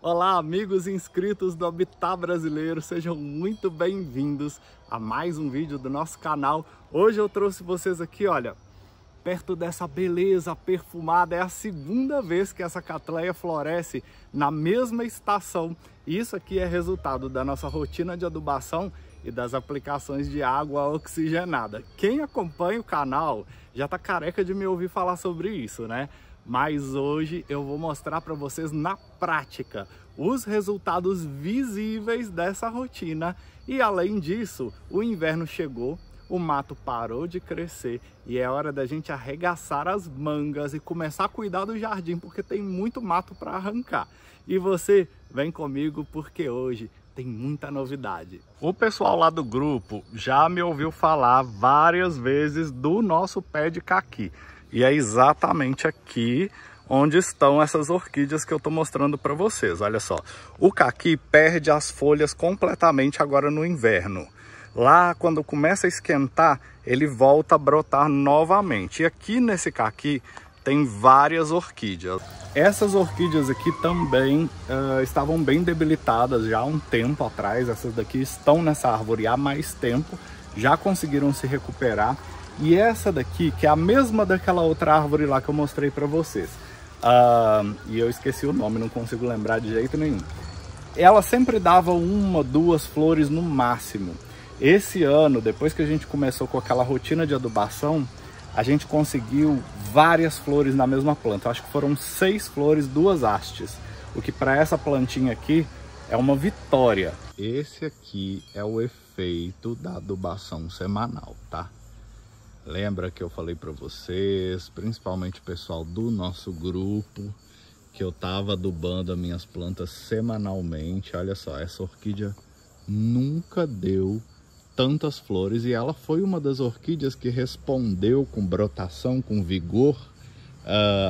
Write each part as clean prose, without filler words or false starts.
Olá, amigos inscritos do Habitat Brasileiro, sejam muito bem-vindos a mais um vídeo do nosso canal. Hoje eu trouxe vocês aqui, olha, perto dessa beleza perfumada. É a segunda vez que essa catleia floresce na mesma estação. Isso aqui é resultado da nossa rotina de adubação e das aplicações de água oxigenada. Quem acompanha o canal já tá careca de me ouvir falar sobre isso, né? Mas hoje eu vou mostrar para vocês na prática os resultados visíveis dessa rotina. E além disso, o inverno chegou, o mato parou de crescer e é hora da gente arregaçar as mangas e começar a cuidar do jardim, porque tem muito mato para arrancar. E você vem comigo porque hoje tem muita novidade. O pessoal lá do grupo já me ouviu falar várias vezes do nosso pé de caqui. E é exatamente aqui onde estão essas orquídeas que eu estou mostrando para vocês. Olha só, o caqui perde as folhas completamente agora no inverno. Lá, quando começa a esquentar, ele volta a brotar novamente. E aqui nesse caqui tem várias orquídeas. Essas orquídeas aqui também estavam bem debilitadas já há um tempo atrás. Essas daqui estão nessa árvore há mais tempo, já conseguiram se recuperar. E essa daqui, que é a mesma daquela outra árvore lá que eu mostrei para vocês. E eu esqueci o nome, não consigo lembrar de jeito nenhum. Ela sempre dava uma, duas flores no máximo. Esse ano, depois que a gente começou com aquela rotina de adubação, a gente conseguiu várias flores na mesma planta. Eu acho que foram 6 flores, 2 hastes. O que para essa plantinha aqui é uma vitória. Esse aqui é o efeito da adubação semanal, tá? Lembra que eu falei para vocês, principalmente o pessoal do nosso grupo, que eu tava adubando as minhas plantas semanalmente. Olha só, essa orquídea nunca deu tantas flores e ela foi uma das orquídeas que respondeu com brotação, com vigor,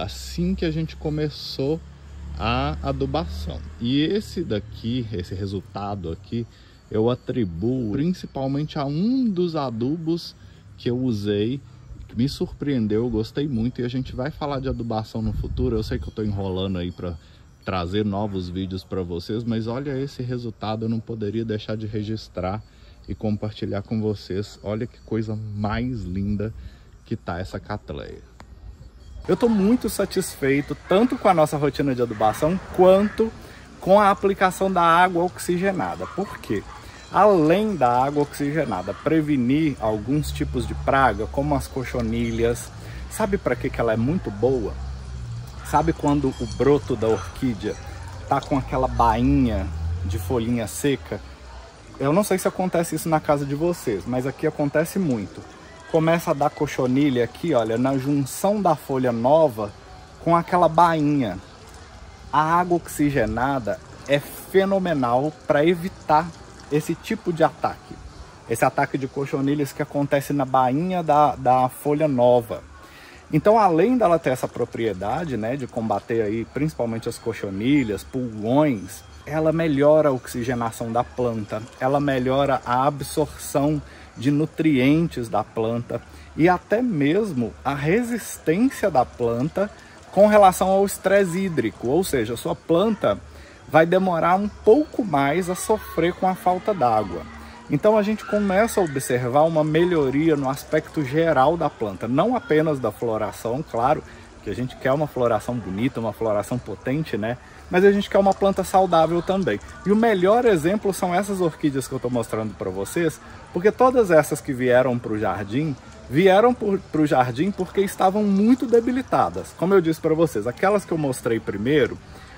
assim que a gente começou a adubação. E esse daqui, esse resultado aqui, eu atribuo principalmente a um dos adubos que eu usei, que me surpreendeu, eu gostei muito, e a gente vai falar de adubação no futuro. Eu sei que eu estou enrolando aí para trazer novos vídeos para vocês, mas olha esse resultado, eu não poderia deixar de registrar e compartilhar com vocês. Olha que coisa mais linda que tá essa catleia. Eu estou muito satisfeito tanto com a nossa rotina de adubação quanto com a aplicação da água oxigenada. Por quê? Além da água oxigenada prevenir alguns tipos de praga, como as cochonilhas, sabe para que ela é muito boa? Sabe quando o broto da orquídea tá com aquela bainha de folhinha seca? Eu não sei se acontece isso na casa de vocês, mas aqui acontece muito. Começa a dar cochonilha aqui, olha, na junção da folha nova com aquela bainha. A água oxigenada é fenomenal para evitar esse tipo de ataque. Esse ataque de cochonilhas que acontece na bainha da folha nova. Então, além dela ter essa propriedade, né, de combater aí principalmente as cochonilhas, pulgões, ela melhora a oxigenação da planta, ela melhora a absorção de nutrientes da planta e até mesmo a resistência da planta com relação ao estresse hídrico, ou seja, a sua planta vai demorar um pouco mais a sofrer com a falta d'água. Então a gente começa a observar uma melhoria no aspecto geral da planta, não apenas da floração, claro, que a gente quer uma floração bonita, uma floração potente, né? Mas a gente quer uma planta saudável também. E o melhor exemplo são essas orquídeas que eu estou mostrando para vocês, porque todas essas que vieram para o jardim, vieram para o jardim porque estavam muito debilitadas. Como eu disse para vocês, aquelas que eu mostrei primeiro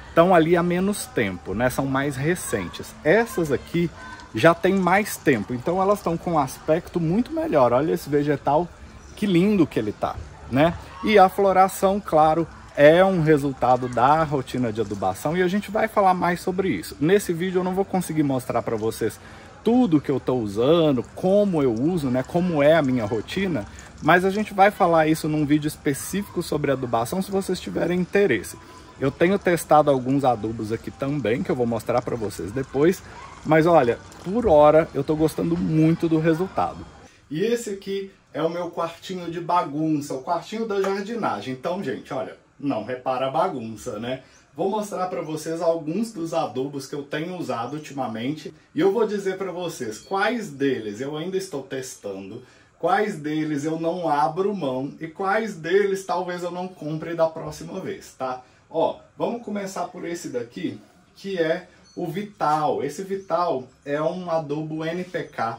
estão ali há menos tempo, né? São mais recentes. Essas aqui já tem mais tempo, então elas estão com um aspecto muito melhor. Olha esse vegetal, que lindo que ele tá, né? E a floração, claro, é um resultado da rotina de adubação e a gente vai falar mais sobre isso. Nesse vídeo eu não vou conseguir mostrar para vocês tudo que eu estou usando, como eu uso, né? Como é a minha rotina, mas a gente vai falar isso num vídeo específico sobre adubação se vocês tiverem interesse. Eu tenho testado alguns adubos aqui também, que eu vou mostrar para vocês depois. Mas olha, por hora eu estou gostando muito do resultado. E esse aqui é o meu quartinho de bagunça, o quartinho da jardinagem. Então, gente, olha, não repara a bagunça, né? vou mostrar para vocês alguns dos adubos que eu tenho usado ultimamente e eu vou dizer para vocês quais deles eu ainda estou testando, quais deles eu não abro mão e quais deles talvez eu não compre da próxima vez, tá? Ó, vamos começar por esse daqui, que é o Vital. Esse Vital é um adubo NPK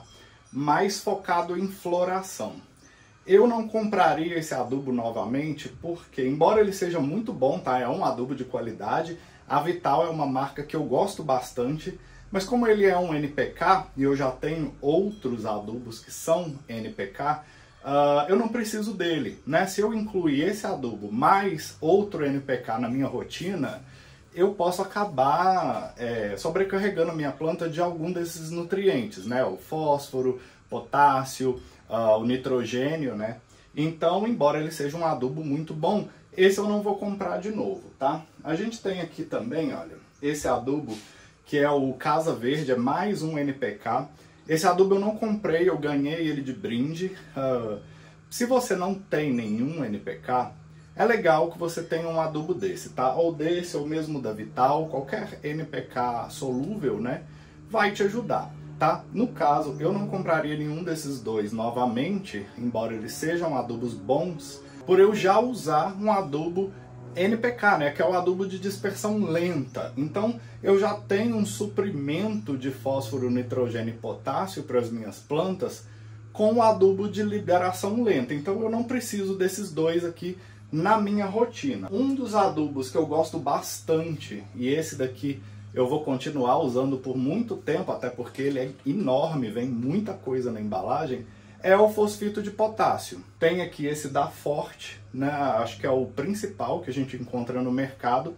mais focado em floração. Eu não compraria esse adubo novamente porque, embora ele seja muito bom, tá? É um adubo de qualidade. A Vital é uma marca que eu gosto bastante, mas como ele é um NPK e eu já tenho outros adubos que são NPK, eu não preciso dele, né? Se eu incluir esse adubo mais outro NPK na minha rotina, eu posso acabar sobrecarregando a minha planta de algum desses nutrientes, né? O fósforo, potássio, o nitrogênio, né? Então, embora ele seja um adubo muito bom, esse eu não vou comprar de novo, tá? A gente tem aqui também, olha, esse adubo que é o Casa Verde, é mais um NPK. Esse adubo eu não comprei, eu ganhei ele de brinde. Se você não tem nenhum NPK, é legal que você tenha um adubo desse, tá? Ou desse, ou mesmo da Vital, qualquer NPK solúvel, né? Vai te ajudar, tá? No caso, eu não compraria nenhum desses dois novamente, embora eles sejam adubos bons, por eu já usar um adubo NPK, né? Que é o adubo de dispersão lenta. Então, eu já tenho um suprimento de fósforo, nitrogênio e potássio para as minhas plantas com o adubo de liberação lenta. Então, eu não preciso desses dois aqui na minha rotina. Um dos adubos que eu gosto bastante, e esse daqui eu vou continuar usando por muito tempo, até porque ele é enorme, vem muita coisa na embalagem, é o fosfito de potássio. Tem aqui esse da Forte, né? Acho que é o principal que a gente encontra no mercado,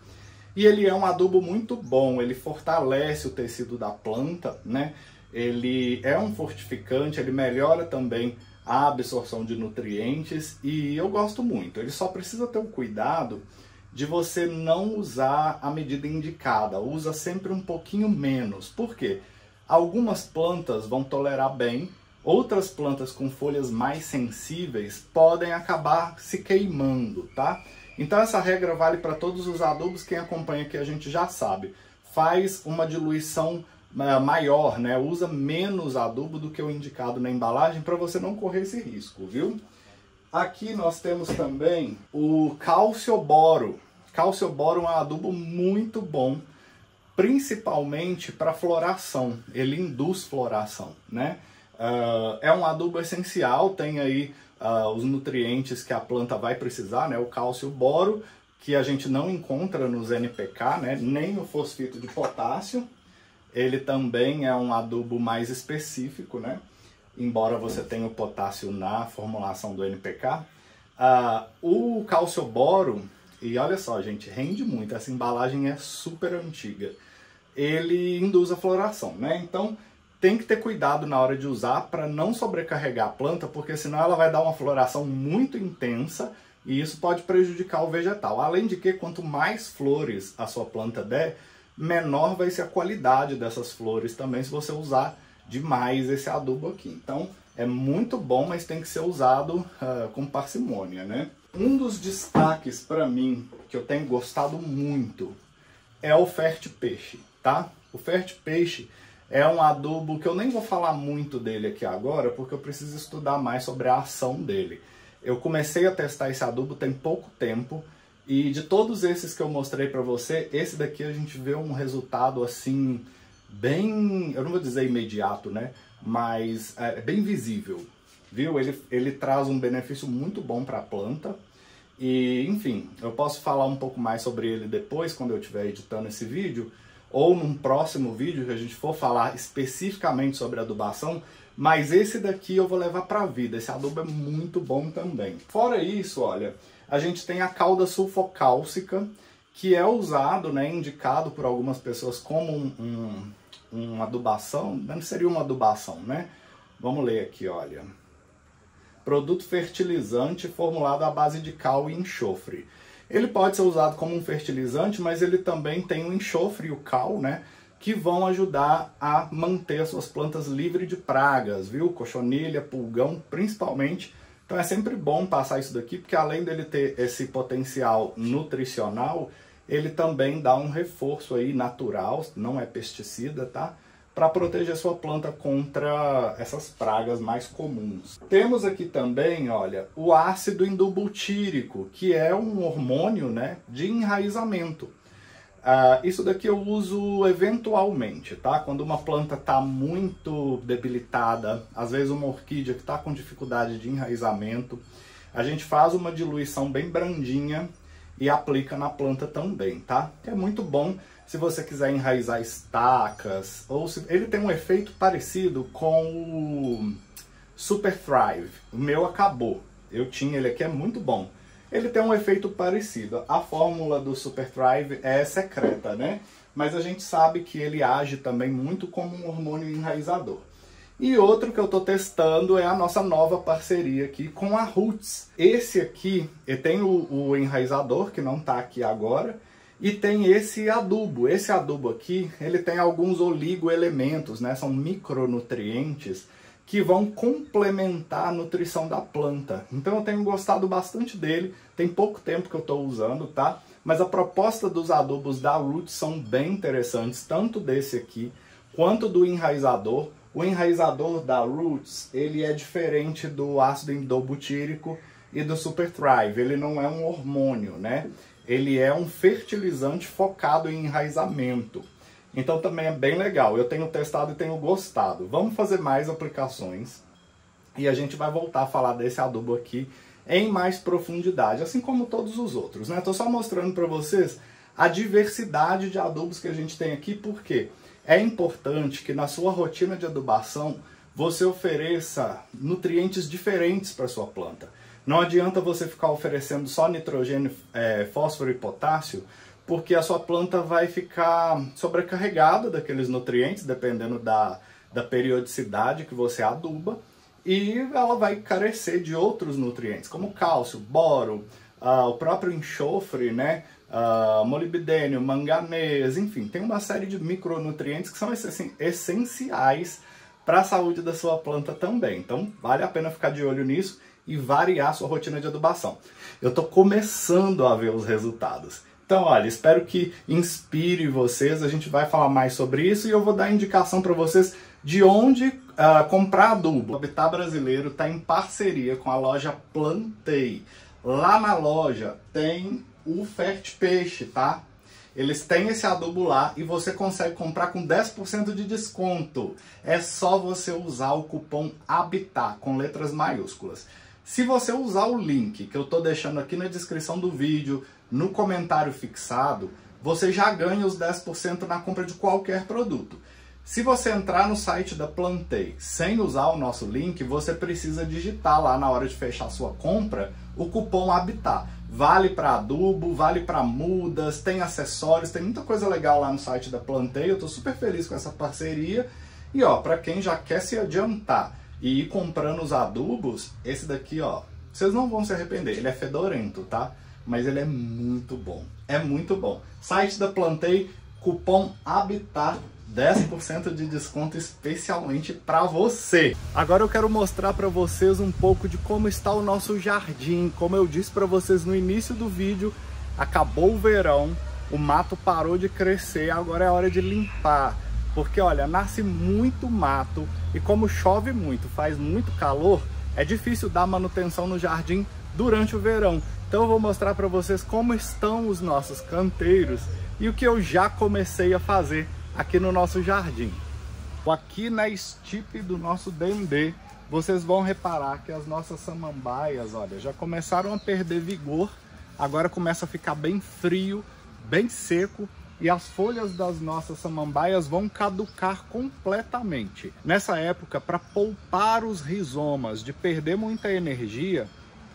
e ele é um adubo muito bom, ele fortalece o tecido da planta, né? Ele é um fortificante, ele melhora também a absorção de nutrientes e eu gosto muito. Ele só precisa ter o cuidado de você não usar a medida indicada. Usa sempre um pouquinho menos. Por quê? Algumas plantas vão tolerar bem, outras plantas com folhas mais sensíveis podem acabar se queimando, tá? Então essa regra vale para todos os adubos. Quem acompanha aqui a gente já sabe. Faz uma diluição maior, né? Usa menos adubo do que o indicado na embalagem para você não correr esse risco, viu? Aqui nós temos também o Calcioboro. Calcioboro é um adubo muito bom, principalmente para floração. Ele induz floração, né? É um adubo essencial, tem aí os nutrientes que a planta vai precisar, né? O cálcio, o boro, que a gente não encontra nos NPK, né? Nem o fosfito de potássio. Ele também é um adubo mais específico, né? Embora você tenha o potássio na formulação do NPK. O calcioboro, e olha só, gente, rende muito. Essa embalagem é super antiga. Ele induz a floração, né? Então, tem que ter cuidado na hora de usar para não sobrecarregar a planta, porque senão ela vai dar uma floração muito intensa e isso pode prejudicar o vegetal. Além de que, quanto mais flores a sua planta der, menor vai ser a qualidade dessas flores também se você usar demais esse adubo aqui. Então é muito bom, mas tem que ser usado com parcimônia, né? Um dos destaques para mim, que eu tenho gostado muito, é o Fert Peixe, tá? O Fert Peixe é um adubo que eu nem vou falar muito dele aqui agora, porque eu preciso estudar mais sobre a ação dele. Eu comecei a testar esse adubo tem pouco tempo, e de todos esses que eu mostrei para você, esse daqui a gente vê um resultado assim, bem, eu não vou dizer imediato, né? Mas bem visível, viu? Ele traz um benefício muito bom para a planta. E, enfim, eu posso falar um pouco mais sobre ele depois, quando eu estiver editando esse vídeo, ou num próximo vídeo que a gente for falar especificamente sobre adubação, mas esse daqui eu vou levar para a vida. Esse adubo é muito bom também. Fora isso, olha, a gente tem a calda sulfocálcica, que é usado, né, indicado por algumas pessoas como uma adubação, não seria uma adubação, né? Vamos ler aqui, olha. Produto fertilizante formulado à base de cal e enxofre. Ele pode ser usado como um fertilizante, mas ele também tem o enxofre e o cal, né, que vão ajudar a manter as suas plantas livres de pragas, viu? Cochonilha, pulgão, principalmente. Então é sempre bom passar isso daqui, porque além dele ter esse potencial nutricional, ele também dá um reforço aí natural, não é pesticida, tá? Para proteger sua planta contra essas pragas mais comuns. Temos aqui também, olha, o ácido indobutírico, que é um hormônio, né, de enraizamento. Isso daqui eu uso eventualmente, tá? Quando uma planta está muito debilitada, às vezes uma orquídea que está com dificuldade de enraizamento, a gente faz uma diluição bem brandinha e aplica na planta também, tá? É muito bom se você quiser enraizar estacas, ou se ele tem um efeito parecido com o Super Thrive. O meu acabou, eu tinha ele aqui, é muito bom. Ele tem um efeito parecido. A fórmula do Super Thrive é secreta, né? Mas a gente sabe que ele age também muito como um hormônio enraizador. E outro que eu estou testando é a nossa nova parceria aqui com a Roots. Esse aqui, ele tem o enraizador, que não está aqui agora, e tem esse adubo. Esse adubo aqui, ele tem alguns oligoelementos, né? São micronutrientes que vão complementar a nutrição da planta. Então eu tenho gostado bastante dele, tem pouco tempo que eu estou usando, tá? Mas a proposta dos adubos da Roots são bem interessantes, tanto desse aqui, quanto do enraizador. O enraizador da Roots, ele é diferente do ácido indobutírico e do Super Thrive. Ele não é um hormônio, né? Ele é um fertilizante focado em enraizamento. Então também é bem legal. Eu tenho testado e tenho gostado. Vamos fazer mais aplicações. E a gente vai voltar a falar desse adubo aqui em mais profundidade, assim como todos os outros, né? Tô só mostrando para vocês a diversidade de adubos que a gente tem aqui, porque é importante que na sua rotina de adubação você ofereça nutrientes diferentes para sua planta. Não adianta você ficar oferecendo só nitrogênio, fósforo e potássio, porque a sua planta vai ficar sobrecarregada daqueles nutrientes, dependendo da periodicidade que você aduba, e ela vai carecer de outros nutrientes, como cálcio, boro, o próprio enxofre, né? Molibdênio, manganês, enfim, tem uma série de micronutrientes que são essenciais para a saúde da sua planta também. Então vale a pena ficar de olho nisso e variar a sua rotina de adubação. Eu estou começando a ver os resultados. Então, olha, espero que inspire vocês. A gente vai falar mais sobre isso e eu vou dar indicação para vocês de onde comprar adubo. O Habitat Brasileiro está em parceria com a loja Plantei. Lá na loja tem o Fertpeixe, tá? Eles têm esse adubo lá e você consegue comprar com 10% de desconto. É só você usar o cupom HABITAT, com letras maiúsculas. Se você usar o link que eu estou deixando aqui na descrição do vídeo, no comentário fixado, você já ganha os 10% na compra de qualquer produto. Se você entrar no site da Plantei sem usar o nosso link, você precisa digitar lá na hora de fechar sua compra o cupom HABITAT. Vale para adubo, vale para mudas, tem acessórios, tem muita coisa legal lá no site da Plantei. Eu estou super feliz com essa parceria. E ó, para quem já quer se adiantar e ir comprando os adubos, esse daqui, ó, vocês não vão se arrepender. Ele é fedorento, tá? Mas ele é muito bom. É muito bom. Site da Plantei, cupom HABITAT, 10% de desconto especialmente para você. Agora eu quero mostrar para vocês um pouco de como está o nosso jardim. Como eu disse para vocês no início do vídeo, acabou o verão, o mato parou de crescer, agora é hora de limpar. Porque olha, nasce muito mato e como chove muito, faz muito calor, é difícil dar manutenção no jardim durante o verão. Então eu vou mostrar para vocês como estão os nossos canteiros e o que eu já comecei a fazer aqui no nosso jardim. Aqui na estipe do nosso dendê, vocês vão reparar que as nossas samambaias, olha, já começaram a perder vigor, agora começa a ficar bem frio, bem seco, e as folhas das nossas samambaias vão caducar completamente. Nessa época, para poupar os rizomas de perder muita energia,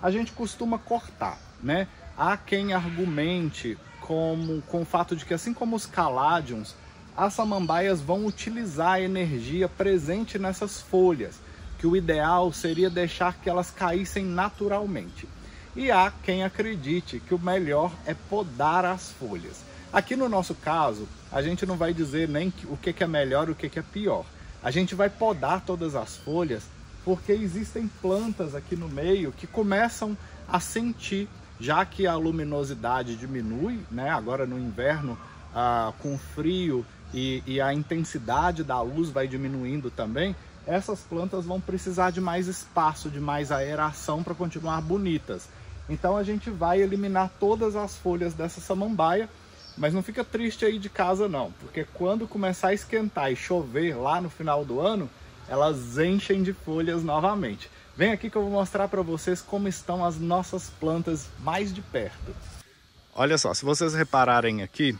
a gente costuma cortar, né? Há quem argumente com o fato de que, assim como os caladiums, as samambaias vão utilizar a energia presente nessas folhas, que o ideal seria deixar que elas caíssem naturalmente. E há quem acredite que o melhor é podar as folhas. Aqui no nosso caso, a gente não vai dizer nem o que é melhor e o que é pior. A gente vai podar todas as folhas porque existem plantas aqui no meio que começam a sentir já que a luminosidade diminui, né? Agora no inverno, com frio e a intensidade da luz vai diminuindo também, essas plantas vão precisar de mais espaço, de mais aeração para continuar bonitas. Então a gente vai eliminar todas as folhas dessa samambaia, mas não fica triste aí de casa não, porque quando começar a esquentar e chover lá no final do ano, elas enchem de folhas novamente. Vem aqui que eu vou mostrar para vocês como estão as nossas plantas mais de perto. Olha só, se vocês repararem aqui,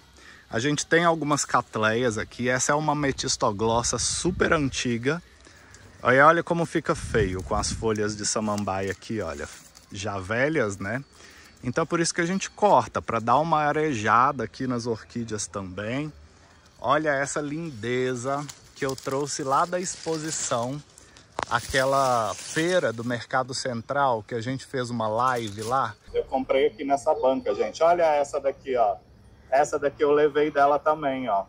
a gente tem algumas catleias aqui. Essa é uma Ametistoglossa super antiga. Olha como fica feio com as folhas de samambaia aqui, olha, já velhas, né? Então por isso que a gente corta, para dar uma arejada aqui nas orquídeas também. Olha essa lindeza que eu trouxe lá da exposição, aquela feira do Mercado Central, que a gente fez uma live lá. Eu comprei aqui nessa banca, gente. Olha essa daqui, ó. Essa daqui eu levei dela também, ó.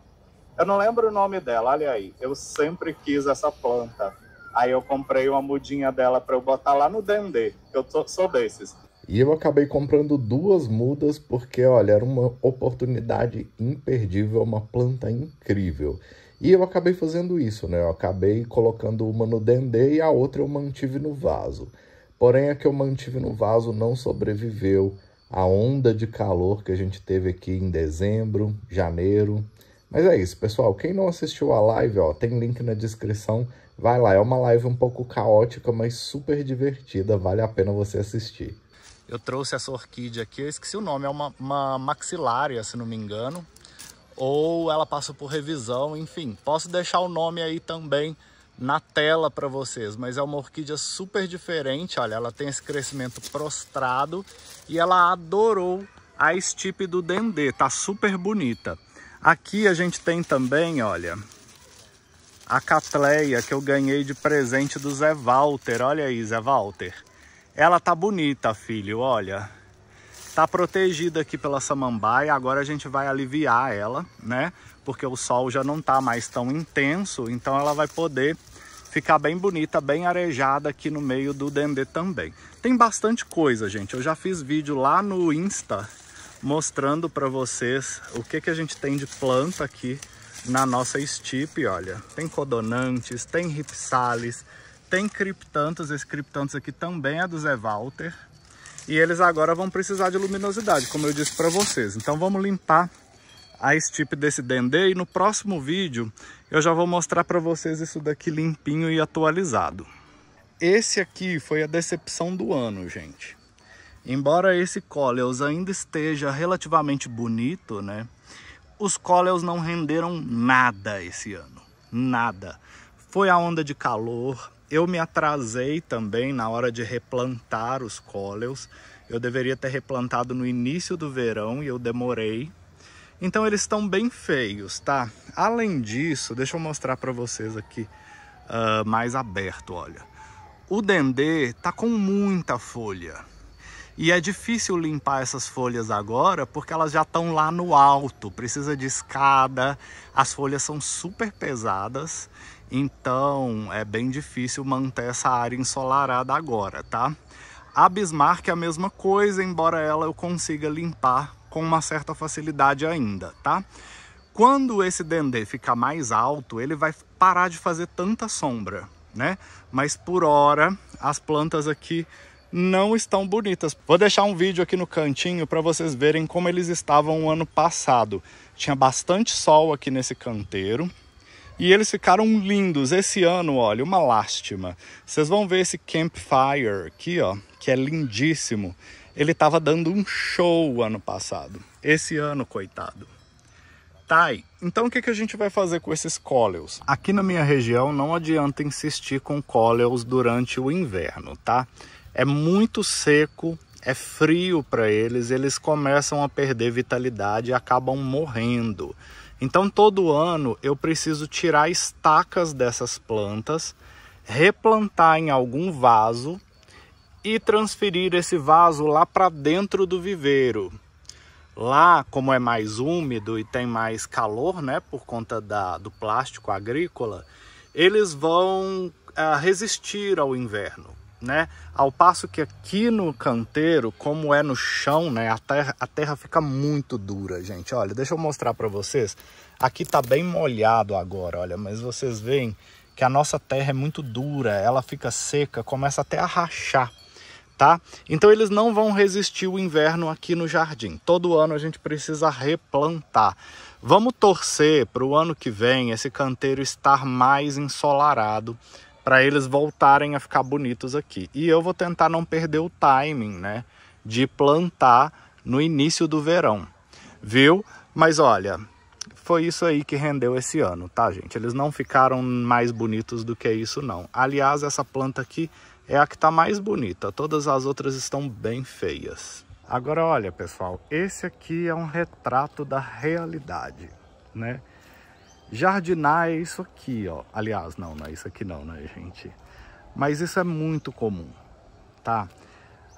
Eu não lembro o nome dela, olha aí. Eu sempre quis essa planta. Aí eu comprei uma mudinha dela para eu botar lá no dendê, que eu sou desses. E eu acabei comprando 2 mudas porque, olha, era uma oportunidade imperdível, uma planta incrível. E eu acabei fazendo isso, né? Eu acabei colocando uma no dendê e a outra eu mantive no vaso. Porém, a que eu mantive no vaso não sobreviveu à onda de calor que a gente teve aqui em dezembro, janeiro. Mas é isso, pessoal. Quem não assistiu a live, ó, tem link na descrição. Vai lá, é uma live um pouco caótica, mas super divertida. Vale a pena você assistir. Eu trouxe essa orquídea aqui, eu esqueci o nome, é uma maxilária, se não me engano. Ou ela passou por revisão, enfim. Posso deixar o nome aí também na tela para vocês, mas é uma orquídea super diferente, olha, ela tem esse crescimento prostrado e ela adorou a estipe do dendê, tá super bonita. Aqui a gente tem também, olha, a catleia que eu ganhei de presente do Zé Walter, olha aí, Zé Walter. Ela tá bonita, filho, olha. Tá protegida aqui pela samambaia, agora a gente vai aliviar ela, né? Porque o sol já não tá mais tão intenso, então ela vai poder ficar bem bonita, bem arejada aqui no meio do dendê também. Tem bastante coisa, gente. Eu já fiz vídeo lá no Insta mostrando para vocês o que a gente tem de planta aqui na nossa estipe, olha. Tem codonantes, tem ripsalis, tem criptanthus. Esse criptanthus aqui também é do Zé Walter. E eles agora vão precisar de luminosidade, como eu disse para vocês. Então vamos limpar a estipe desse dendê e no próximo vídeo eu já vou mostrar para vocês isso daqui limpinho e atualizado. Esse aqui foi a decepção do ano, gente. Embora esse Coleus ainda esteja relativamente bonito, né? Os Coleus não renderam nada esse ano. Nada. Foi a onda de calor. Eu me atrasei também na hora de replantar os Coleus. Eu deveria ter replantado no início do verão e eu demorei. Então eles estão bem feios, tá? Além disso, deixa eu mostrar para vocês aqui mais aberto, olha. O dendê tá com muita folha. E é difícil limpar essas folhas agora porque elas já estão lá no alto. Precisa de escada, as folhas são super pesadas. Então é bem difícil manter essa área ensolarada agora, tá? A Bismarck é a mesma coisa, embora ela eu consiga limpar com uma certa facilidade ainda, tá? Quando esse dendê ficar mais alto, ele vai parar de fazer tanta sombra, né? Mas por hora, as plantas aqui não estão bonitas. Vou deixar um vídeo aqui no cantinho para vocês verem como eles estavam o ano passado. Tinha bastante sol aqui nesse canteiro. E eles ficaram lindos. Esse ano, olha, uma lástima. Vocês vão ver esse Campfire aqui, ó, que é lindíssimo. Ele estava dando um show ano passado. Esse ano, coitado. Tá aí. Então o que a gente vai fazer com esses Coleus? Aqui na minha região não adianta insistir com Coleus durante o inverno, tá? É muito seco, é frio para eles, eles começam a perder vitalidade e acabam morrendo. Então todo ano eu preciso tirar estacas dessas plantas, replantar em algum vaso e transferir esse vaso lá para dentro do viveiro. Lá, como é mais úmido e tem mais calor, né, por conta do plástico agrícola, eles vão resistir ao inverno. né? Ao passo que aqui no canteiro, como é no chão, né? A terra fica muito dura, gente. Olha, deixa eu mostrar para vocês. Aqui tá bem molhado agora, olha, mas vocês veem que a nossa terra é muito dura, ela fica seca, começa até a rachar, tá? Então eles não vão resistir o inverno aqui no jardim. Todo ano a gente precisa replantar. Vamos torcer para o ano que vem esse canteiro estar mais ensolarado, para eles voltarem a ficar bonitos aqui. E eu vou tentar não perder o timing, né, de plantar no início do verão, viu? Mas olha, foi isso aí que rendeu esse ano, tá, gente? Eles não ficaram mais bonitos do que isso, não. Aliás, essa planta aqui é a que tá mais bonita. Todas as outras estão bem feias. Agora, olha, pessoal, esse aqui é um retrato da realidade, né? Jardinar é isso aqui, ó. Aliás, não é isso aqui não, né, gente? Mas isso é muito comum, tá?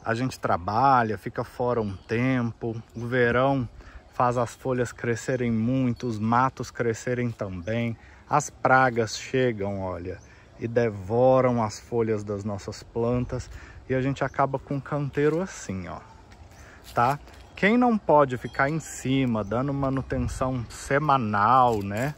A gente trabalha, fica fora um tempo, o verão faz as folhas crescerem muito, os matos crescerem também, as pragas chegam, olha, e devoram as folhas das nossas plantas e a gente acaba com um canteiro assim, ó, tá? Quem não pode ficar em cima, dando manutenção semanal, né?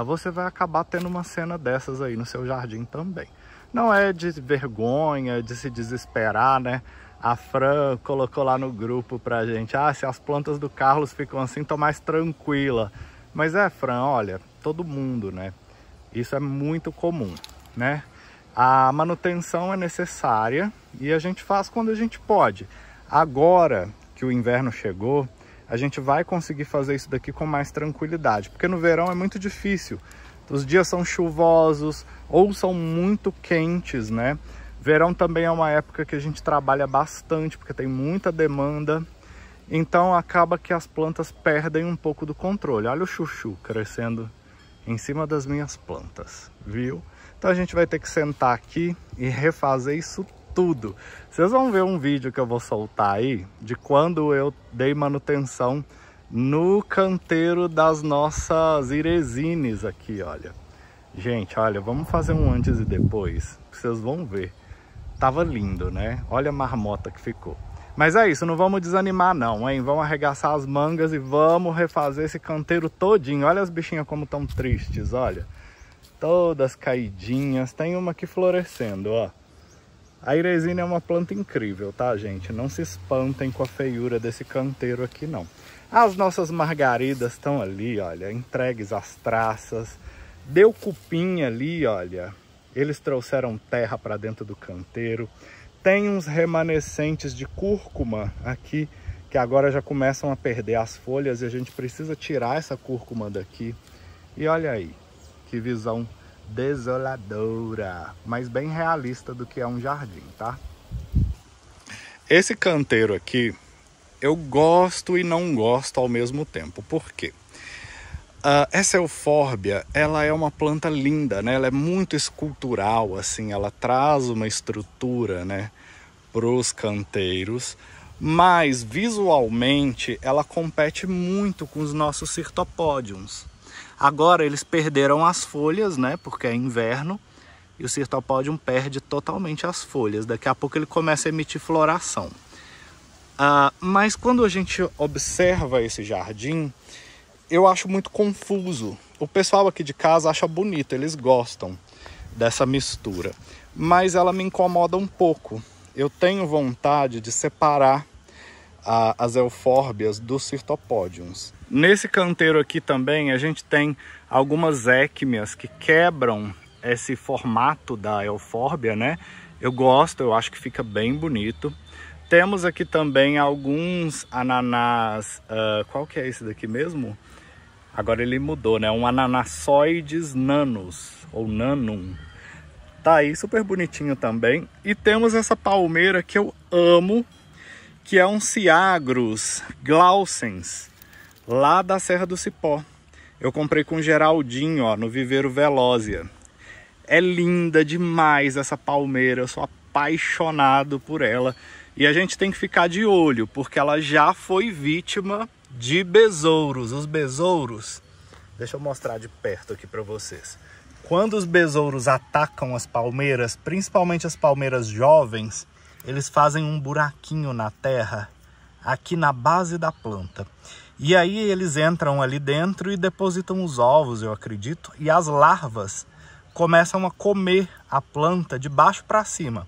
Você vai acabar tendo uma cena dessas aí no seu jardim também. Não é de vergonha, de se desesperar, né? A Fran colocou lá no grupo pra gente, se as plantas do Carlos ficam assim, tô mais tranquila. Mas Fran, olha, todo mundo, né? Isso é muito comum, né? A manutenção é necessária e a gente faz quando a gente pode. Agora que o inverno chegou, a gente vai conseguir fazer isso daqui com mais tranquilidade, porque no verão é muito difícil. Os dias são chuvosos ou são muito quentes, né? Verão também é uma época que a gente trabalha bastante, porque tem muita demanda. Então acaba que as plantas perdem um pouco do controle. Olha o chuchu crescendo em cima das minhas plantas, viu? Então a gente vai ter que sentar aqui e refazer isso tudo. Vocês vão ver um vídeo que eu vou soltar aí de quando eu dei manutenção no canteiro das nossas iresines aqui, olha. Gente, olha, vamos fazer um antes e depois, vocês vão ver. Tava lindo, né? Olha a marmota que ficou. Mas é isso, não vamos desanimar não, hein? Vamos arregaçar as mangas e vamos refazer esse canteiro todinho. Olha as bichinhas como estão tristes, olha. Todas caidinhas. Tem uma aqui florescendo, ó. A iresina é uma planta incrível, tá, gente? Não se espantem com a feiura desse canteiro aqui, não. As nossas margaridas estão ali, olha, entregues às traças. Deu cupim ali, olha. Eles trouxeram terra para dentro do canteiro. Tem uns remanescentes de cúrcuma aqui, que agora já começam a perder as folhas e a gente precisa tirar essa cúrcuma daqui. E olha aí, que visão desoladora, mas bem realista do que é um jardim, tá? Esse canteiro aqui, eu gosto e não gosto ao mesmo tempo. Por quê? Essa eufórbia, ela é uma planta linda, né? Ela é muito escultural, assim, ela traz uma estrutura, né, para os canteiros, mas visualmente ela compete muito com os nossos Cirtopodiums. Agora eles perderam as folhas, né, porque é inverno, e o Cirtopodium perde totalmente as folhas. Daqui a pouco ele começa a emitir floração. Mas quando a gente observa esse jardim, eu acho muito confuso. O pessoal aqui de casa acha bonito, eles gostam dessa mistura. Mas ela me incomoda um pouco. Eu tenho vontade de separar as eufórbias dos Cirtopodiums. Nesse canteiro aqui também a gente tem algumas équimias que quebram esse formato da eufórbia, né? Eu gosto, eu acho que fica bem bonito. Temos aqui também alguns ananás, qual que é esse daqui mesmo? Agora ele mudou, né? Um Ananassoides nanus, ou nanum. Tá aí, super bonitinho também. E temos essa palmeira que eu amo, que é um Ciagrus glaucens, lá da Serra do Cipó. Eu comprei com o Geraldinho, ó, no Viveiro Velósia. É linda demais essa palmeira, eu sou apaixonado por ela. E a gente tem que ficar de olho, porque ela já foi vítima de besouros. Os besouros, deixa eu mostrar de perto aqui para vocês. Quando os besouros atacam as palmeiras, principalmente as palmeiras jovens, eles fazem um buraquinho na terra, aqui na base da planta. E aí eles entram ali dentro e depositam os ovos, eu acredito, e as larvas começam a comer a planta de baixo para cima.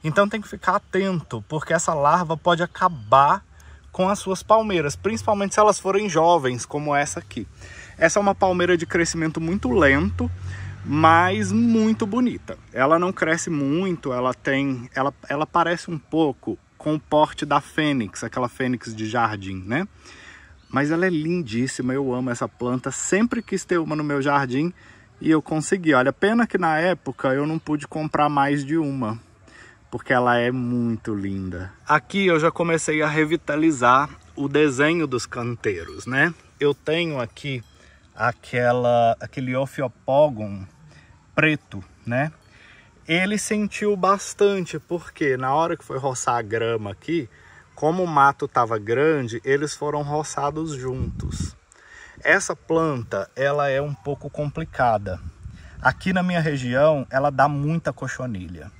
Então tem que ficar atento, porque essa larva pode acabar com as suas palmeiras, principalmente se elas forem jovens, como essa aqui. Essa é uma palmeira de crescimento muito lento, mas muito bonita. Ela não cresce muito, ela parece um pouco com o porte da fênix, aquela fênix de jardim, né? Mas ela é lindíssima, eu amo essa planta, sempre quis ter uma no meu jardim e eu consegui. Olha, pena que na época eu não pude comprar mais de uma, porque ela é muito linda. Aqui eu já comecei a revitalizar o desenho dos canteiros, né? Eu tenho aqui aquele Ophiopogon preto, né? Ele sentiu bastante, porque na hora que foi roçar a grama aqui, como o mato estava grande, eles foram roçados juntos. Essa planta, ela é um pouco complicada. Aqui na minha região, ela dá muita cochonilha.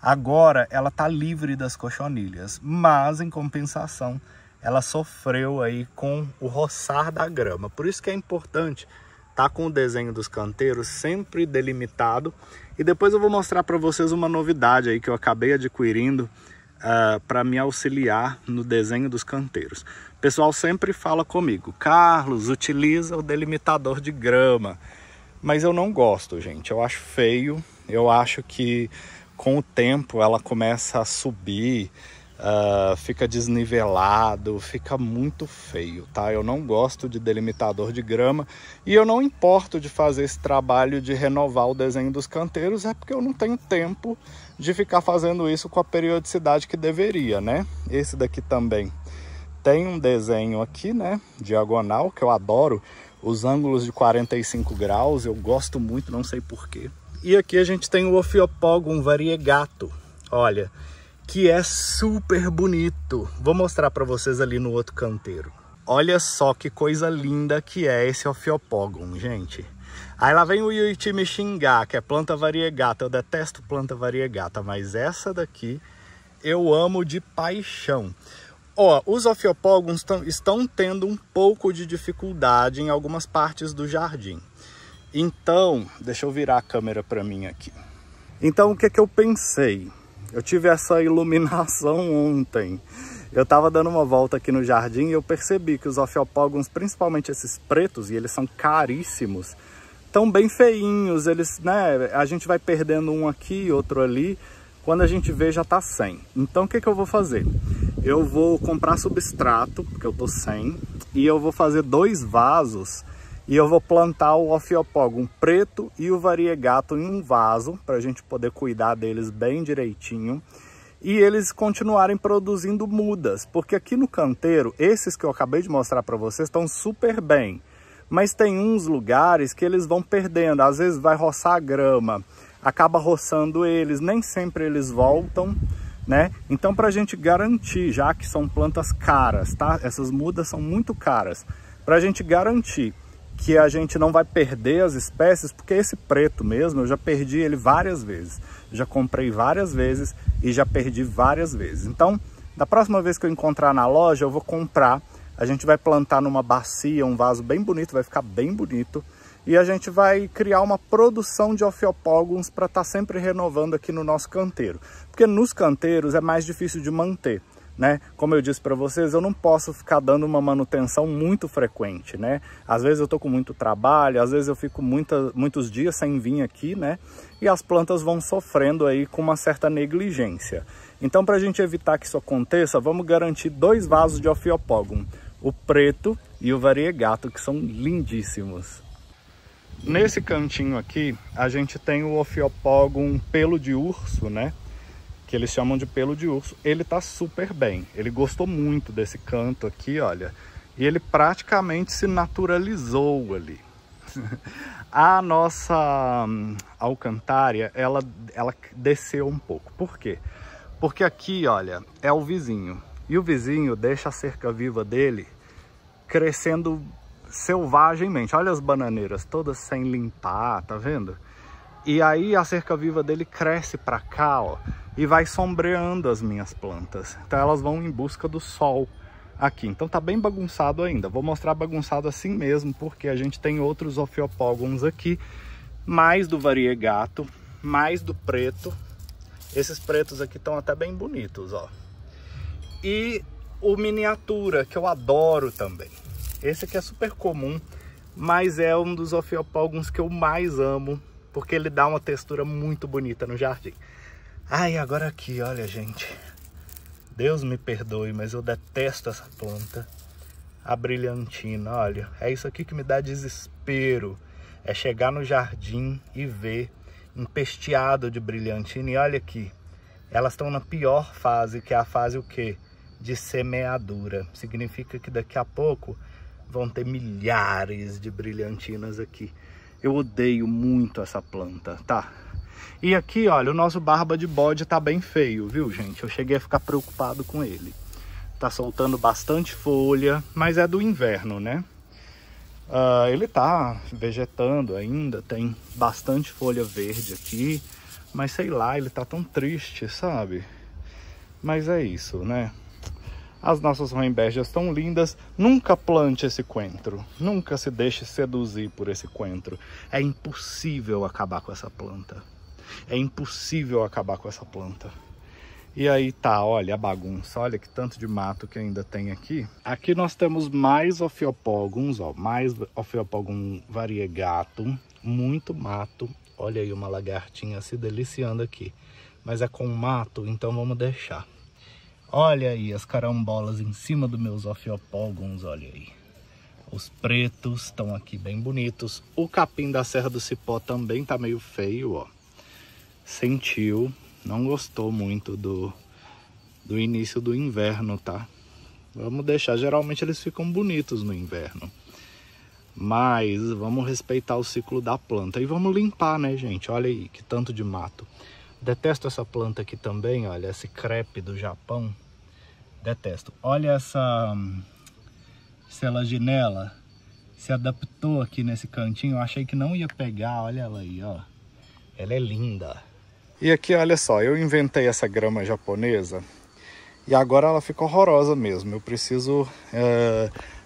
Agora, ela está livre das cochonilhas, mas em compensação, ela sofreu aí com o roçar da grama. Por isso que é importante tá com o desenho dos canteiros sempre delimitado. E depois eu vou mostrar para vocês uma novidade aí que eu acabei adquirindo para me auxiliar no desenho dos canteiros. O pessoal sempre fala comigo: Carlos, utiliza o delimitador de grama. Mas eu não gosto, gente. Eu acho feio. Eu acho que com o tempo ela começa a subir, fica desnivelado, fica muito feio, tá? Eu não gosto de delimitador de grama e eu não importo de fazer esse trabalho de renovar o desenho dos canteiros, é porque eu não tenho tempo de ficar fazendo isso com a periodicidade que deveria, né? Esse daqui também tem um desenho aqui, né, diagonal, que eu adoro, os ângulos de 45 graus, eu gosto muito, não sei porquê. E aqui a gente tem o Ophiopogon variegato, olha, que é super bonito. Vou mostrar para vocês ali no outro canteiro. Olha só que coisa linda que é esse Ophiopogon, gente. Aí lá vem o Yuichi me xingar, que é planta variegata. Eu detesto planta variegata, mas essa daqui eu amo de paixão. Ó, os Ophiopogons estão tendo um pouco de dificuldade em algumas partes do jardim. Então, deixa eu virar a câmera para mim aqui. Então, o que que eu pensei? Eu tive essa iluminação ontem. Eu estava dando uma volta aqui no jardim e eu percebi que os Ophiopogons, principalmente esses pretos, e eles são caríssimos, estão bem feinhos. Eles, né, a gente vai perdendo um aqui, outro ali. Quando a gente vê, já está sem. Então, o que que eu vou fazer? Eu vou comprar substrato, porque eu tô sem, e eu vou fazer 2 vasos. E eu vou plantar o Ophiopogon preto e o variegato em um vaso, para a gente poder cuidar deles bem direitinho. E eles continuarem produzindo mudas, porque aqui no canteiro, esses que eu acabei de mostrar para vocês estão super bem. Mas tem uns lugares que eles vão perdendo, às vezes vai roçar a grama, acaba roçando eles, nem sempre eles voltam, né? Então, para a gente garantir, já que são plantas caras, tá? Essas mudas são muito caras, para a gente garantir que a gente não vai perder as espécies, porque esse preto mesmo, eu já perdi ele várias vezes. Já comprei várias vezes e já perdi várias vezes. Então, da próxima vez que eu encontrar na loja, eu vou comprar. A gente vai plantar numa bacia, um vaso bem bonito, vai ficar bem bonito. E a gente vai criar uma produção de Ophiopogons para estar sempre renovando aqui no nosso canteiro. Porque nos canteiros é mais difícil de manter, né? Como eu disse para vocês, eu não posso ficar dando uma manutenção muito frequente, né? Às vezes eu tô com muito trabalho, às vezes eu fico muitos dias sem vir aqui, né? E as plantas vão sofrendo aí com uma certa negligência. Então, para a gente evitar que isso aconteça, vamos garantir 2 vasos de Ophiopogon, o preto e o variegato, que são lindíssimos. Nesse cantinho aqui, a gente tem o Ophiopogon pelo de urso, né? Que eles chamam de pelo de urso. Ele tá super bem, ele gostou muito desse canto aqui, olha, e ele praticamente se naturalizou ali. A nossa alcantária, ela desceu um pouco. Por quê? Porque aqui, olha, é o vizinho, e o vizinho deixa a cerca viva dele crescendo selvagemmente. Olha as bananeiras todas sem limpar, tá vendo? E aí a cerca viva dele cresce para cá, ó, e vai sombreando as minhas plantas. Então elas vão em busca do sol aqui. Então tá bem bagunçado ainda. Vou mostrar bagunçado assim mesmo, porque a gente tem outros Ophiopogons aqui, mais do variegato, mais do preto. Esses pretos aqui estão até bem bonitos, ó. E o miniatura, que eu adoro também. Esse aqui é super comum, mas é um dos Ophiopogons que eu mais amo, porque ele dá uma textura muito bonita no jardim. Ai, agora aqui, olha, gente. Deus me perdoe, mas eu detesto essa planta. A brilhantina, olha. É isso aqui que me dá desespero. É chegar no jardim e ver empesteado de brilhantina. E olha aqui, elas estão na pior fase, que é a fase o quê? De semeadura. Significa que daqui a pouco vão ter milhares de brilhantinas aqui. Eu odeio muito essa planta, tá? E aqui, olha, o nosso barba de bode tá bem feio, viu, gente? Eu cheguei a ficar preocupado com ele. Tá soltando bastante folha, mas é do inverno, né? Ele tá vegetando ainda, tem bastante folha verde aqui, mas sei lá, ele tá tão triste, sabe? Mas é isso, né? As nossas roembergias estão lindas. Nunca plante esse coentro. Nunca se deixe seduzir por esse coentro. É impossível acabar com essa planta. É impossível acabar com essa planta. E aí tá, olha a bagunça. Olha que tanto de mato que ainda tem aqui. Aqui nós temos mais Ophiopogons, ó. Mais Ophiopogon variegato. Muito mato. Olha aí uma lagartinha se deliciando aqui. Mas é com mato, então vamos deixar. Olha aí as carambolas em cima dos meus Ophiopogons, olha aí. Os pretos estão aqui bem bonitos. O capim da Serra do Cipó também tá meio feio, ó. Sentiu, não gostou muito do início do inverno, tá? Vamos deixar, geralmente eles ficam bonitos no inverno. Mas vamos respeitar o ciclo da planta. E vamos limpar, né, gente? Olha aí, que tanto de mato. Detesto essa planta aqui também, olha, esse crepe do Japão. Detesto. Olha essa selaginela. Se adaptou aqui nesse cantinho. Eu achei que não ia pegar. Olha ela aí, ó. Ela é linda. E aqui, olha só. Eu inventei essa grama japonesa. E agora ela fica horrorosa mesmo. Eu preciso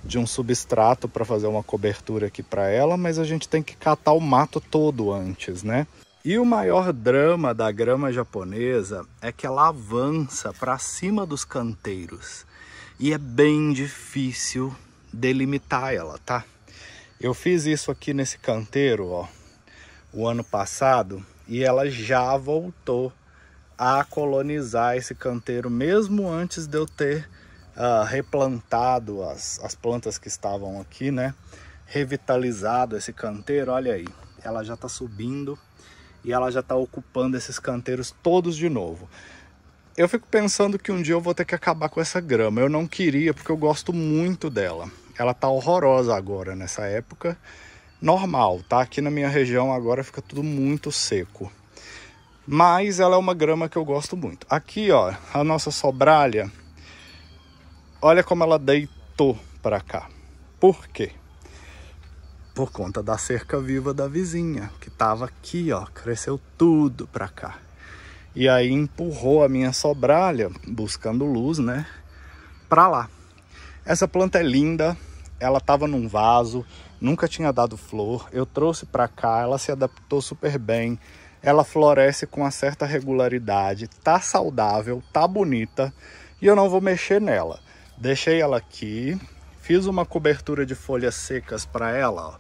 de um substrato para fazer uma cobertura aqui para ela. Mas a gente tem que catar o mato todo antes, né? E o maior drama da grama japonesa é que ela avança para cima dos canteiros. E é bem difícil delimitar ela, tá? Eu fiz isso aqui nesse canteiro, ó, o ano passado. E ela já voltou a colonizar esse canteiro, mesmo antes de eu ter replantado as plantas que estavam aqui, né? Revitalizado esse canteiro, olha aí. Ela já tá subindo. E ela já está ocupando esses canteiros todos de novo. Eu fico pensando que um dia eu vou ter que acabar com essa grama. Eu não queria, porque eu gosto muito dela. Ela tá horrorosa agora, nessa época. Normal, tá? Aqui na minha região agora fica tudo muito seco. Mas ela é uma grama que eu gosto muito. Aqui, ó, a nossa sobralha. Olha como ela deitou para cá. Por quê? Por conta da cerca viva da vizinha, que tava aqui, ó, cresceu tudo pra cá. E aí empurrou a minha sobralha, buscando luz, né, pra lá. Essa planta é linda, ela tava num vaso, nunca tinha dado flor. Eu trouxe pra cá, ela se adaptou super bem. Ela floresce com uma certa regularidade, tá saudável, tá bonita. E eu não vou mexer nela. Deixei ela aqui. Fiz uma cobertura de folhas secas para ela, ó,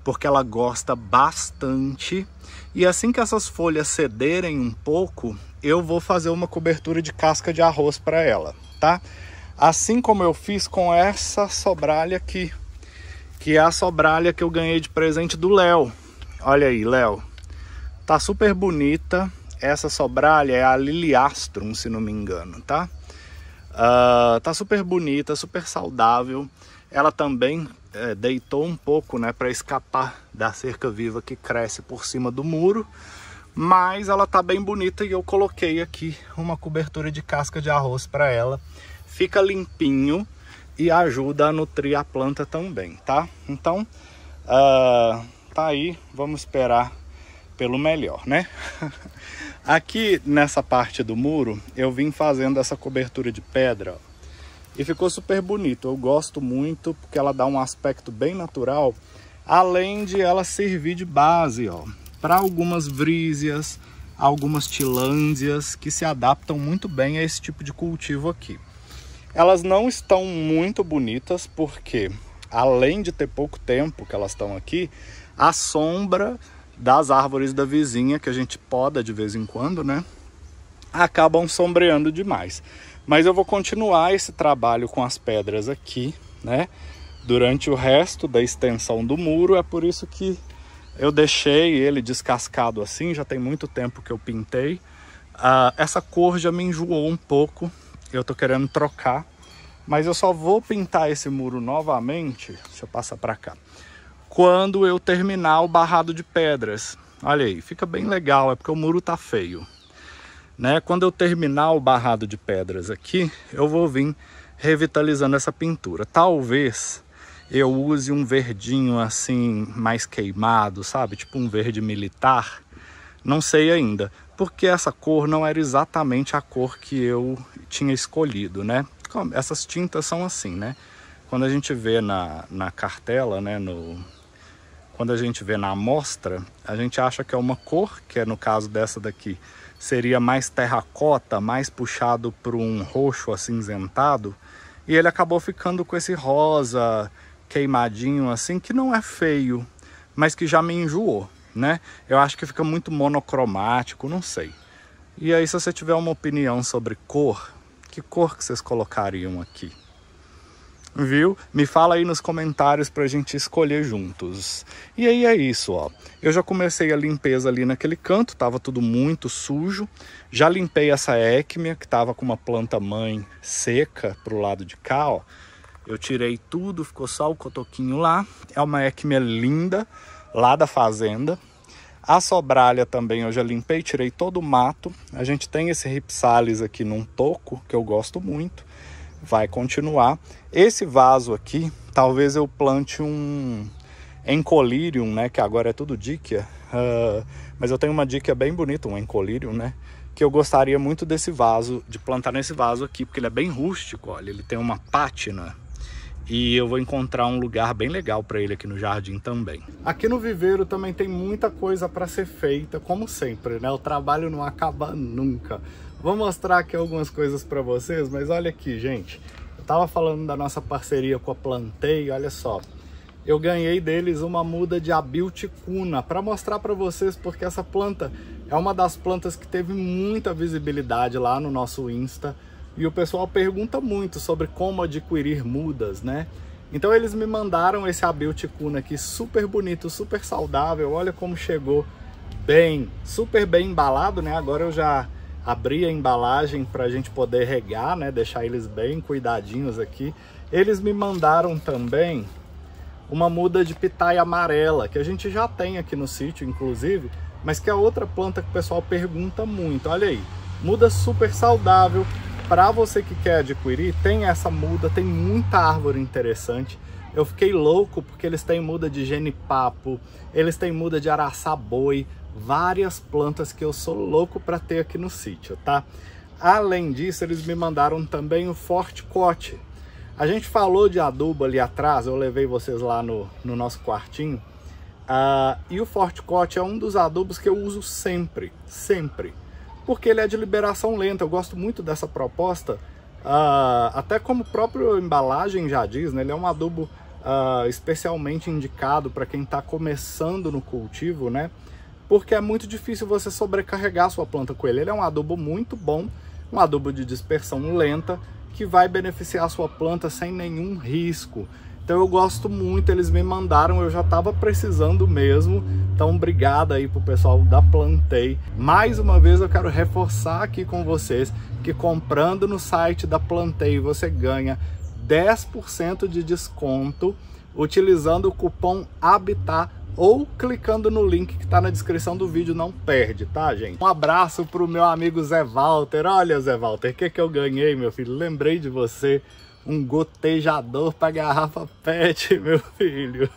porque ela gosta bastante. E assim que essas folhas cederem um pouco, eu vou fazer uma cobertura de casca de arroz para ela, tá? Assim como eu fiz com essa sobralha aqui, que é a sobralha que eu ganhei de presente do Léo. Olha aí, Léo. Tá super bonita. Essa sobralha é a Liliastrum, se não me engano, tá? Tá super bonita, super saudável. Ela também deitou um pouco, né, para escapar da cerca viva que cresce por cima do muro. Mas ela tá bem bonita e eu coloquei aqui uma cobertura de casca de arroz para ela. Fica limpinho e ajuda a nutrir a planta também, tá? Então, tá aí, vamos esperar pelo melhor, né? Aqui nessa parte do muro eu vim fazendo essa cobertura de pedra, ó, e ficou super bonito. Eu gosto muito porque ela dá um aspecto bem natural, além de ela servir de base, ó, para algumas vrízias, algumas tilândias que se adaptam muito bem a esse tipo de cultivo aqui. Elas não estão muito bonitas porque, além de ter pouco tempo que elas estão aqui, a sombra das árvores da vizinha, que a gente poda de vez em quando, né, acabam sombreando demais. Mas eu vou continuar esse trabalho com as pedras aqui, né, durante o resto da extensão do muro. É por isso que eu deixei ele descascado assim, já tem muito tempo que eu pintei. Essa cor já me enjoou um pouco, eu tô querendo trocar, mas eu só vou pintar esse muro novamente, deixa eu passar para cá, quando eu terminar o barrado de pedras. Olha aí, fica bem legal, é porque o muro tá feio, né? Quando eu terminar o barrado de pedras aqui, eu vou vir revitalizando essa pintura. Talvez eu use um verdinho assim, mais queimado, sabe? Tipo um verde militar. Não sei ainda, porque essa cor não era exatamente a cor que eu tinha escolhido, né? Essas tintas são assim, né? Quando a gente vê na cartela, né? Quando a gente vê na amostra, a gente acha que é uma cor, que é no caso dessa daqui, seria mais terracota, mais puxado para um roxo acinzentado. E ele acabou ficando com esse rosa queimadinho assim, que não é feio, mas que já me enjoou, né? Eu acho que fica muito monocromático, não sei. E aí, se você tiver uma opinião sobre cor, que cor que vocês colocariam aqui? Viu? Me fala aí nos comentários pra gente escolher juntos. E aí é isso, ó. Eu já comecei a limpeza ali naquele canto, tava tudo muito sujo. Já limpei essa équimia, que tava com uma planta mãe seca pro lado de cá, ó. Eu tirei tudo, ficou só o cotoquinho lá. É uma équimia linda, lá da fazenda. A sobralha também eu já limpei, tirei todo o mato. A gente tem esse ripsalis aqui num toco, que eu gosto muito. Vai continuar. Esse vaso aqui, talvez eu plante um Encolirium, né? Que agora é tudo díquia. Mas eu tenho uma díquia bem bonita, um Encolirium, né? Que eu gostaria muito desse vaso, de plantar nesse vaso aqui, porque ele é bem rústico, olha. Ele tem uma pátina. E eu vou encontrar um lugar bem legal para ele aqui no jardim também. Aqui no viveiro também tem muita coisa para ser feita, como sempre, né? O trabalho não acaba nunca. Vou mostrar aqui algumas coisas para vocês, mas olha aqui, gente. Eu tava falando da nossa parceria com a Plantei, olha só. Eu ganhei deles uma muda de Abilticuna para mostrar para vocês, porque essa planta é uma das plantas que teve muita visibilidade lá no nosso Insta. E o pessoal pergunta muito sobre como adquirir mudas, né? Então eles me mandaram esse Abilticuna aqui, super bonito, super saudável. Olha como chegou bem, super bem embalado, né? Agora eu já abri a embalagem para a gente poder regar, né? Deixar eles bem cuidadinhos aqui. Eles me mandaram também uma muda de pitaia amarela, que a gente já tem aqui no sítio, inclusive, mas que é outra planta que o pessoal pergunta muito. Olha aí, muda super saudável. Para você que quer adquirir, tem essa muda, tem muita árvore interessante. Eu fiquei louco porque eles têm muda de genipapo, eles têm muda de araçá-boi, várias plantas que eu sou louco para ter aqui no sítio, tá? Além disso, eles me mandaram também o Forte Cote. A gente falou de adubo ali atrás, eu levei vocês lá no nosso quartinho. E o Forte Cote é um dos adubos que eu uso sempre, porque ele é de liberação lenta. Eu gosto muito dessa proposta, até como a própria embalagem já diz, né? Ele é um adubo especialmente indicado para quem está começando no cultivo, né? Porque é muito difícil você sobrecarregar sua planta com ele. Ele é um adubo muito bom, um adubo de dispersão lenta, que vai beneficiar a sua planta sem nenhum risco. Então eu gosto muito, eles me mandaram, eu já estava precisando mesmo. Então obrigado aí pro pessoal da Plantei. Mais uma vez eu quero reforçar aqui com vocês que comprando no site da Plantei você ganha 10% de desconto utilizando o cupom HABITAT ou clicando no link que está na descrição do vídeo. Não perde, tá, gente? Um abraço pro meu amigo Zé Walter. Olha, Zé Walter, o que eu ganhei, meu filho? Lembrei de você. um gotejador para garrafa PET, meu filho.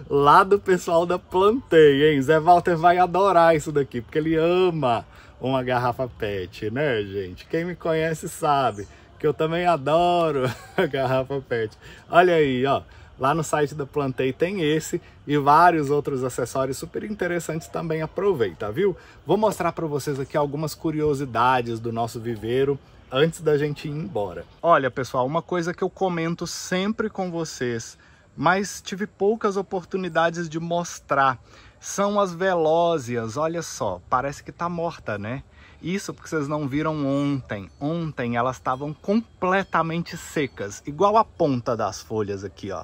Lá do pessoal da Plantei, hein? Zé Walter vai adorar isso daqui, porque ele ama uma garrafa PET, né, gente? Quem me conhece sabe que eu também adoro a garrafa PET. Olha aí, ó. Lá no site da Plantei tem esse e vários outros acessórios super interessantes também. Aproveita, viu? Vou mostrar para vocês aqui algumas curiosidades do nosso viveiro antes da gente ir embora. Olha, pessoal, uma coisa que eu comento sempre com vocês, mas tive poucas oportunidades de mostrar, são as velósias. Olha só, parece que tá morta, né? Isso porque vocês não viram ontem. Ontem elas estavam completamente secas, igual a ponta das folhas aqui, ó.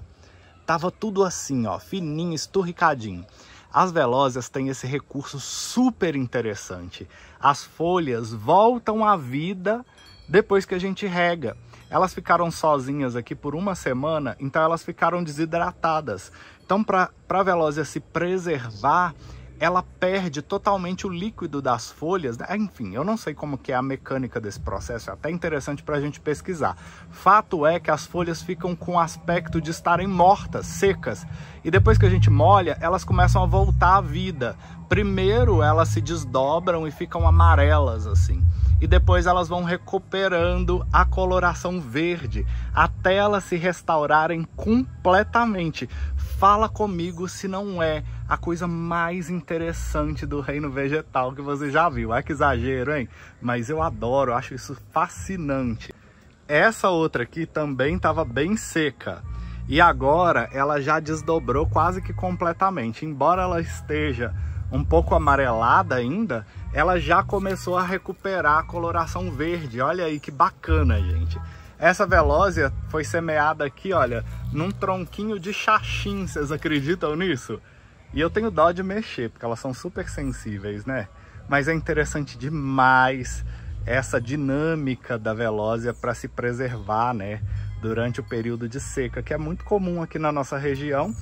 Tava tudo assim, ó, fininho, esturricadinho. As velósias têm esse recurso super interessante. As folhas voltam à vida depois que a gente rega. Elas ficaram sozinhas aqui por uma semana, então elas ficaram desidratadas. Então, para a velósia se preservar, ela perde totalmente o líquido das folhas. Enfim, eu não sei como que é a mecânica desse processo, é até interessante para a gente pesquisar. Fato é que as folhas ficam com o aspecto de estarem mortas, secas, e depois que a gente molha, elas começam a voltar à vida. Primeiro elas se desdobram e ficam amarelas assim, e depois elas vão recuperando a coloração verde até elas se restaurarem completamente. Fala comigo se não é a coisa mais interessante do reino vegetal que você já viu. É que exagero, hein? Mas eu adoro, acho isso fascinante. Essa outra aqui também estava bem seca e agora ela já desdobrou quase que completamente. Embora ela esteja um pouco amarelada ainda, ela já começou a recuperar a coloração verde. Olha aí que bacana, gente. Essa velósia foi semeada aqui, olha, num tronquinho de xaxim, vocês acreditam nisso? E eu tenho dó de mexer, porque elas são super sensíveis, né? Mas é interessante demais essa dinâmica da velósia para se preservar, né? Durante o período de seca, que é muito comum aqui na nossa região.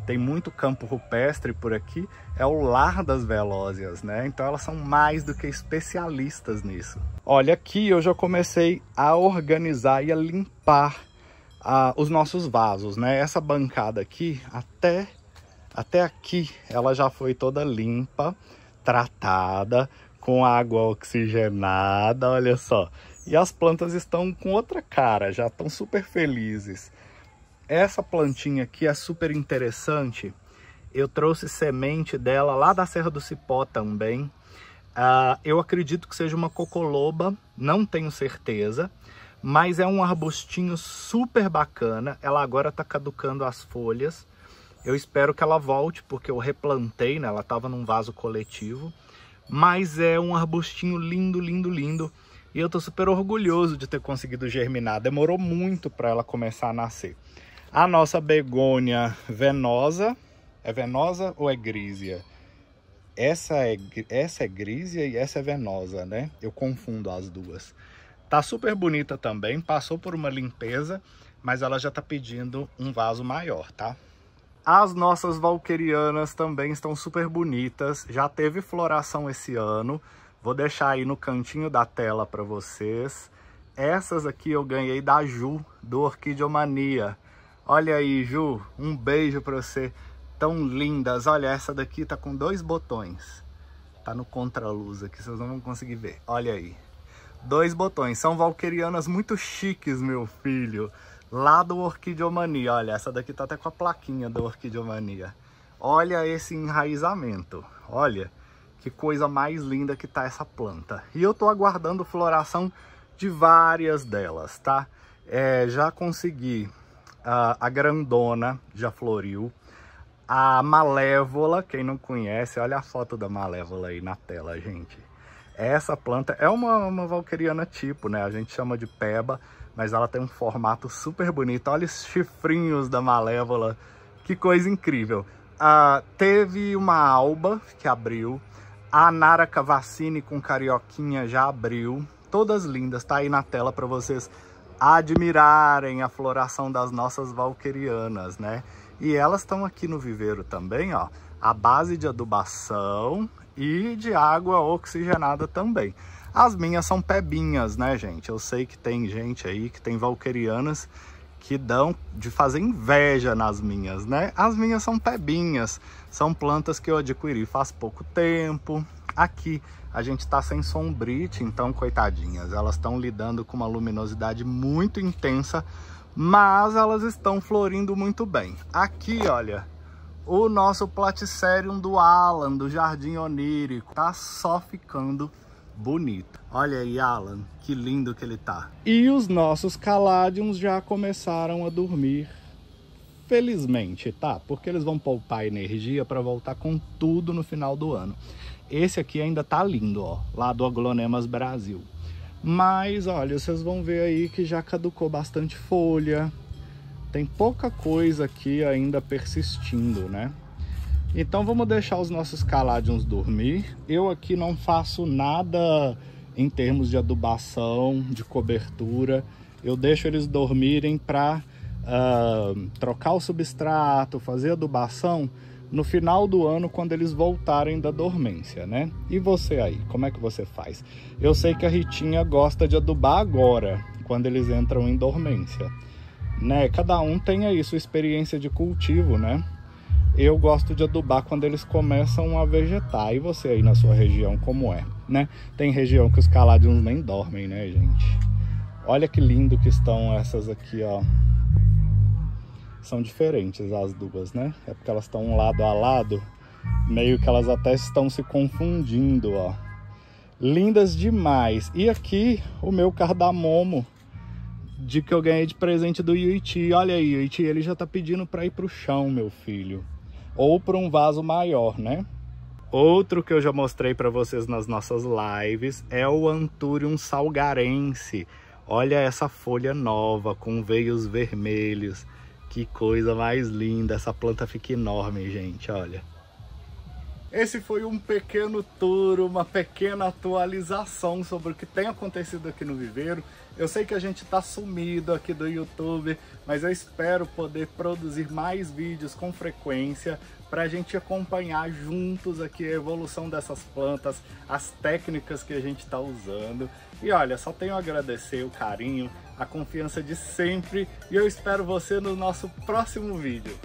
Tem muito campo rupestre por aqui, é o lar das velósias, né? Então elas são mais do que especialistas nisso. Olha, aqui eu já comecei a organizar e a limpar os nossos vasos, né? Essa bancada aqui, até aqui, ela já foi toda limpa, tratada, com água oxigenada, olha só. E as plantas estão com outra cara, já estão super felizes. Essa plantinha aqui é super interessante. Eu trouxe semente dela lá da Serra do Cipó também. Eu acredito que seja uma cocoloba, não tenho certeza. Mas é um arbustinho super bacana. Ela agora está caducando as folhas. Eu espero que ela volte, porque eu replantei, né? Ela estava num vaso coletivo. Mas é um arbustinho lindo, lindo, lindo. E eu tô super orgulhoso de ter conseguido germinar. Demorou muito para ela começar a nascer. A nossa begônia venosa, é venosa ou é grísia? Essa é grísia e essa é venosa, né? Eu confundo as duas. Tá super bonita também, passou por uma limpeza, mas ela já tá pedindo um vaso maior, tá? As nossas valquerianas também estão super bonitas, já teve floração esse ano. Vou deixar aí no cantinho da tela para vocês. Essas aqui eu ganhei da Ju, do Orquidiomania. Olha aí, Ju, um beijo pra você. Tão lindas. Olha, essa daqui tá com 2 botões. Tá no contraluz aqui, vocês não vão conseguir ver. Olha aí. 2 botões. São valquerianas muito chiques, meu filho. Lá do Orquidiomania. Olha, essa daqui tá até com a plaquinha do Orquidiomania. Olha esse enraizamento. Olha que coisa mais linda que tá essa planta. E eu tô aguardando floração de várias delas, tá? Já consegui... A grandona já floriu. A malévola, quem não conhece, olha a foto da malévola aí na tela, gente. Essa planta é uma valqueriana tipo, né? A gente chama de peba, mas ela tem um formato super bonito. Olha os chifrinhos da malévola, que coisa incrível. Teve uma alba que abriu. A Nara Cavassini com carioquinha já abriu. Todas lindas, tá aí na tela para vocês admirarem a floração das nossas valquerianas, né? E elas estão aqui no viveiro também, ó, à base de adubação e de água oxigenada também. As minhas são pebinhas, né, gente? Eu sei que tem gente aí que tem valquerianas que dão de fazer inveja nas minhas, né? As minhas são pebinhas, são plantas que eu adquiri faz pouco tempo. Aqui a gente tá sem sombrite, então, coitadinhas, elas estão lidando com uma luminosidade muito intensa, mas elas estão florindo muito bem. Aqui, olha, o nosso Platycerium do Alan, do Jardim Onírico, tá só ficando bonito. Olha aí, Alan, que lindo que ele tá. E os nossos Caladiums já começaram a dormir, felizmente, tá? Porque eles vão poupar energia para voltar com tudo no final do ano. Esse aqui ainda tá lindo, ó, lá do Aglonemas Brasil. Mas, olha, vocês vão ver aí que já caducou bastante folha. Tem pouca coisa aqui ainda persistindo, né? Então vamos deixar os nossos Caladiums dormir. Eu aqui não faço nada em termos de adubação, de cobertura. Eu deixo eles dormirem para trocar o substrato, fazer adubação no final do ano, quando eles voltarem da dormência, né? E você aí, como é que você faz? Eu sei que a Ritinha gosta de adubar agora, quando eles entram em dormência, né? Cada um tem aí sua experiência de cultivo, né? Eu gosto de adubar quando eles começam a vegetar. E você aí na sua região, como é, né? Tem região que os Caladiums nem dormem, né, gente? Olha que lindo que estão essas aqui, ó. São diferentes as duas, né? É porque elas estão lado a lado, meio que elas até estão se confundindo, ó. Lindas demais. E aqui o meu cardamomo, de que eu ganhei de presente do Yuiti. Olha aí, Yuiti, ele já tá pedindo para ir pro chão, meu filho. Ou para um vaso maior, né? Outro que eu já mostrei para vocês nas nossas lives é o Anthurium salgarense. Olha essa folha nova com veios vermelhos. Que coisa mais linda. Essa planta fica enorme, gente, olha. Esse foi um pequeno tour, uma pequena atualização sobre o que tem acontecido aqui no viveiro. Eu sei que a gente tá sumido aqui do YouTube, mas eu espero poder produzir mais vídeos com frequência para a gente acompanhar juntos aqui a evolução dessas plantas, as técnicas que a gente está usando. E olha, só tenho a agradecer o carinho, a confiança de sempre, e eu espero você no nosso próximo vídeo.